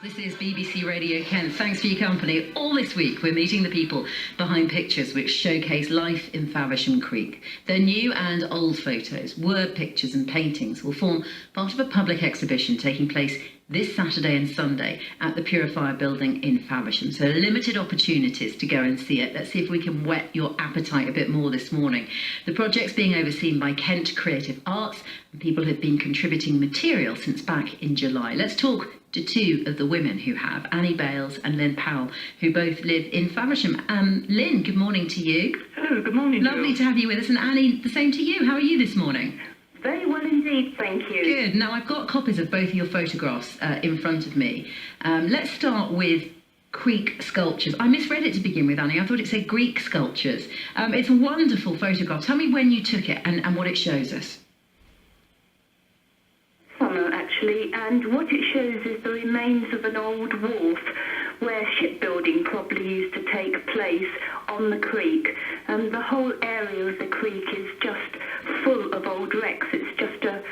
This is BBC Radio Kent. Thanks for your company. All this week, we're meeting the people behind pictures which showcase life in Faversham Creek. Their new and old photos, word pictures and paintings will form part of a public exhibition taking place this Saturday and Sunday at the Purifier building in Faversham. So limited opportunities to go and see it. Let's see if we can whet your appetite a bit more this morning. The project's being overseen by Kent Creative Arts, and people have been contributing material since back in July. Let's talk to two of the women who have, Anni Bales and Lynn Powell, who both live in Faversham. Lynn, good morning to you. Hello, good morning. Lovely to have you with us. And Annie, the same to you. How are you this morning? Very well indeed, thank you. Good. Now, I've got copies of both of your photographs in front of me. Let's start with Creek sculptures. I misread it to begin with, Annie. I thought it said Greek sculptures. It's a wonderful photograph. Tell me when you took it and what it shows us. Summer, actually, and what it shows is the remains of an old wharf where shipbuilding probably used to take place on the creek. And the whole area of the creek is just full of old wrecks. It's just a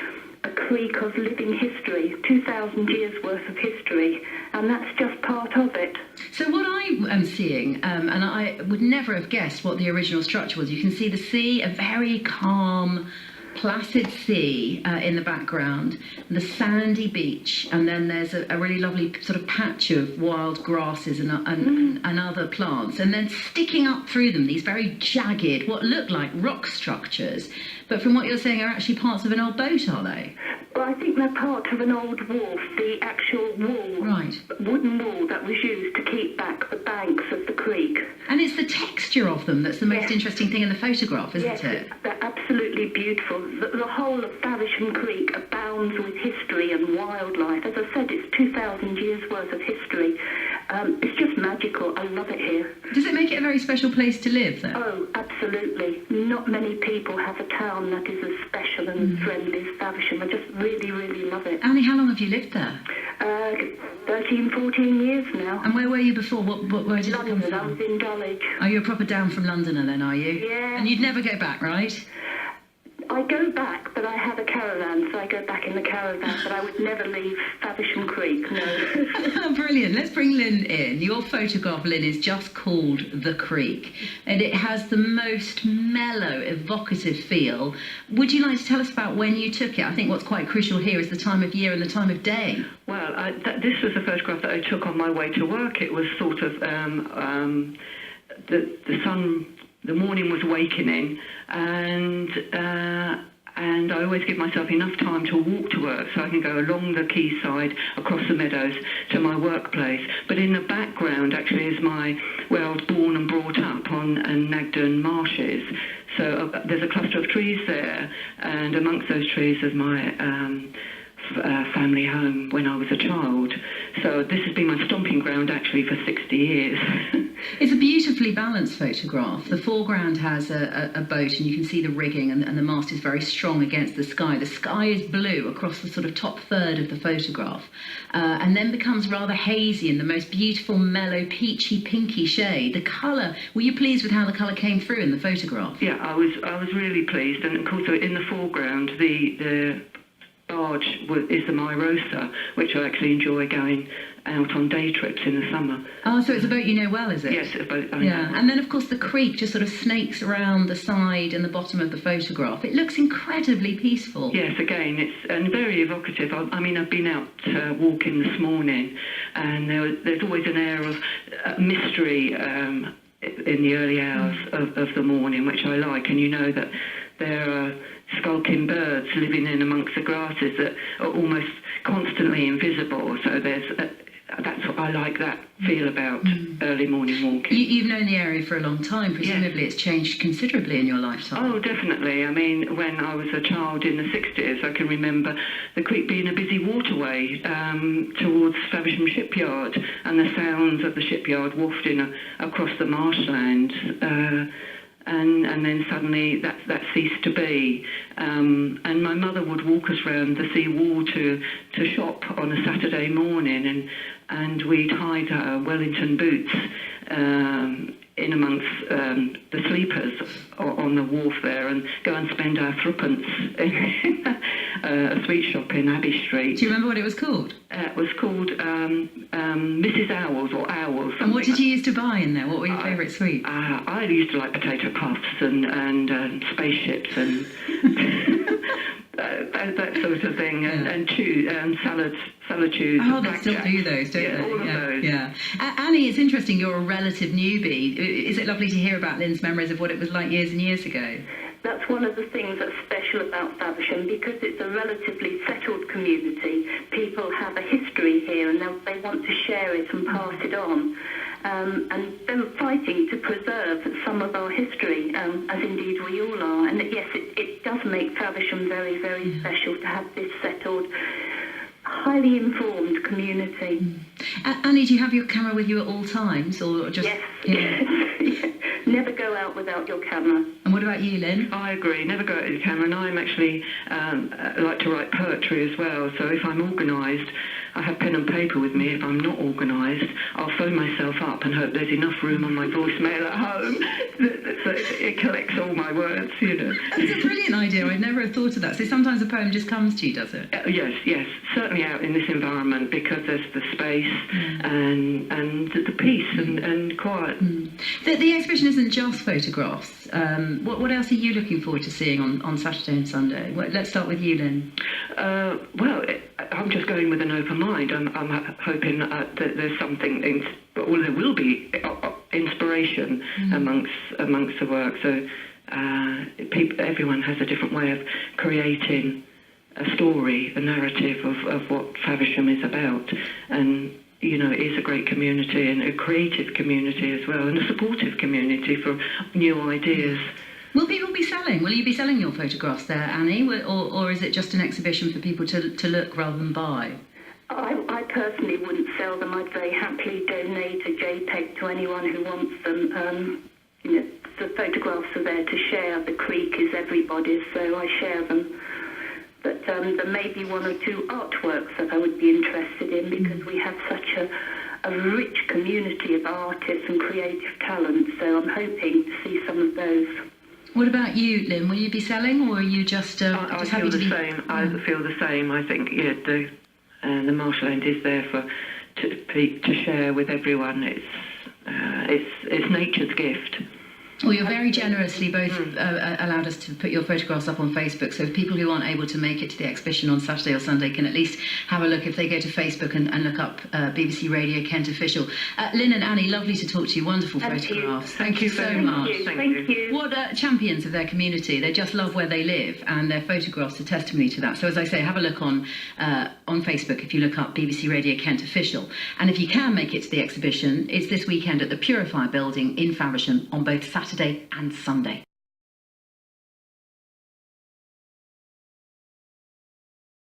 creek of living history, 2,000 years worth of history, and that's just part of it. So what I am seeing, and I would never have guessed what the original structure was, you can see the sea, a very calm, placid sea in the background, the sandy beach, and then there's a really lovely sort of patch of wild grasses and other plants, and then sticking up through them these very jagged, what look like rock structures, but from what you're saying are actually parts of an old boat, are they? Well, I think they're part of an old wharf, the actual wall, right, wooden wall that was used to keep back the banks of the creek. And it's the texture of them that's the most interesting thing in the photograph, isn't it? Yes, they're absolutely beautiful. The whole of Faversham Creek abounds with history and wildlife. As I said, it's 2,000 years worth of history. It's just magical. I love it here. Does it make it a very special place to live, though? Oh, absolutely. Not many people have a town that is as special and friendly as Faversham. I just really, really love it. Annie, how long have you lived there? 13, 14 years now. And where were you before? Where did you come from? I was in Dulwich. Oh, you're a proper down from Londoner then, are you? Yeah. And you'd never go back, right? I go back, but I have a caravan, so I go back in the caravan, but I would never leave Faversham Creek, no. Brilliant. Let's bring Lynn in. Your photograph, Lynn, is just called The Creek, and it has the most mellow, evocative feel. Would you like to tell us about when you took it? I think what's quite crucial here is the time of year and the time of day. Well, this was a photograph that I took on my way to work. It was sort of the sun. The morning was awakening, and I always give myself enough time to walk to work so I can go along the quayside, across the meadows to my workplace. But in the background actually is where I was born and brought up on Nagdon Marshes. So there's a cluster of trees there, and amongst those trees is my family home when I was a child. So this has been my stomping ground actually for 60 years. It's a beautifully balanced photograph. The foreground has a boat, and you can see the rigging, and the mast is very strong against the sky. The sky is blue across the sort of top third of the photograph, and then becomes rather hazy in the most beautiful, mellow, peachy, pinky shade. The colour, were you pleased with how the colour came through in the photograph? Yeah, I was really pleased, and of course in the foreground the barge is the Myrosa, which I actually enjoy going out on day trips in the summer. Oh, so it's a boat you know well, is it? Yes, a boat I know. know. And then, of course, the creek just sort of snakes around the side and the bottom of the photograph. It looks incredibly peaceful. Yes, again, it's very evocative. I mean, I've been out walking this morning, and there's always an air of mystery in the early hours of the morning, which I like, and you know that there are skulking birds living in amongst the grasses that are almost constantly invisible. So that's what I like that feel about early morning walking. You've known the area for a long time. Presumably It's changed considerably in your lifetime. Oh, definitely. I mean, when I was a child in the 60s, I can remember the creek being a busy waterway towards Faversham Shipyard, and the sounds of the shipyard wafting across the marshland. And then suddenly that ceased to be, And my mother would walk us round the sea wall to shop on a Saturday morning, and we'd hide our Wellington boots in amongst the sleepers on the wharf there, and go and spend our threepence in a sweet shop in Abbey Street. Do you remember what it was called? It was called Mrs. Owls or Owls. And what did you used to buy in there? What were your favourite sweets? I used to like potato puffs and spaceships and that sort of thing, and salad chews. Oh, they still do those, don't they? All of those. Yeah. Annie, it's interesting. You're a relative newbie. Is it lovely to hear about Lynn's memories of what it was like years and years ago? That's one of the things that's special about Faversham, because it's a relatively settled community. People have a history here, and they want to share it and pass it on. And they're fighting to preserve some of our history, as indeed we all are. And yes, it does make Faversham very, very special to have this settled, highly informed community. Annie, do you have your camera with you at all times, or just? Yes. Yes. Never go out without your camera. And what about you, Lynn? I agree. Never go out with your camera. And I'm actually like to write poetry as well. So if I'm organised, I have pen and paper with me. If I'm not organised, I'll phone myself up and hope there's enough room on my voicemail at home so it collects all my words, you know. That's a brilliant idea. I'd never have thought of that. So sometimes a poem just comes to you, does it? Yes. Certainly out in this environment, because there's the space and the peace and quiet. The exhibition isn't just photographs. What else are you looking forward to seeing on Saturday and Sunday? Let's start with you, Lynn. I'm just going with an open mind. I'm hoping that there's something, there will be inspiration amongst the work. So everyone has a different way of creating a story, a narrative of what Faversham is about, and you know, it is a great community and a creative community as well, and a supportive community for new ideas. Will people be selling? Will you be selling your photographs there, Annie, or is it just an exhibition for people to look rather than buy? I personally wouldn't sell them. I'd very happily donate a JPEG to anyone who wants them. You know, the photographs are there to share. The creek is everybody's, so I share them. But there may be one or two artworks that I would be interested in, because we have such a rich community of artists and creative talent, so I'm hoping to see some of those. What about you, Lynn? Will you be selling, or are you just I happy feel to the be... same. I feel the same. I think the marshland is there to share with everyone. It's nature's gift. Well, you're very generously both allowed us to put your photographs up on Facebook, so people who aren't able to make it to the exhibition on Saturday or Sunday can at least have a look if they go to Facebook and look up BBC Radio Kent Official. Lynn and Annie, lovely to talk to you. Wonderful photographs. Thank you so much. Thank you. What champions of their community. They just love where they live, and their photographs are testimony to that. So as I say, have a look on Facebook if you look up BBC Radio Kent Official. And if you can make it to the exhibition, it's this weekend at the Purifier Building in Faversham on both Saturday and Sunday.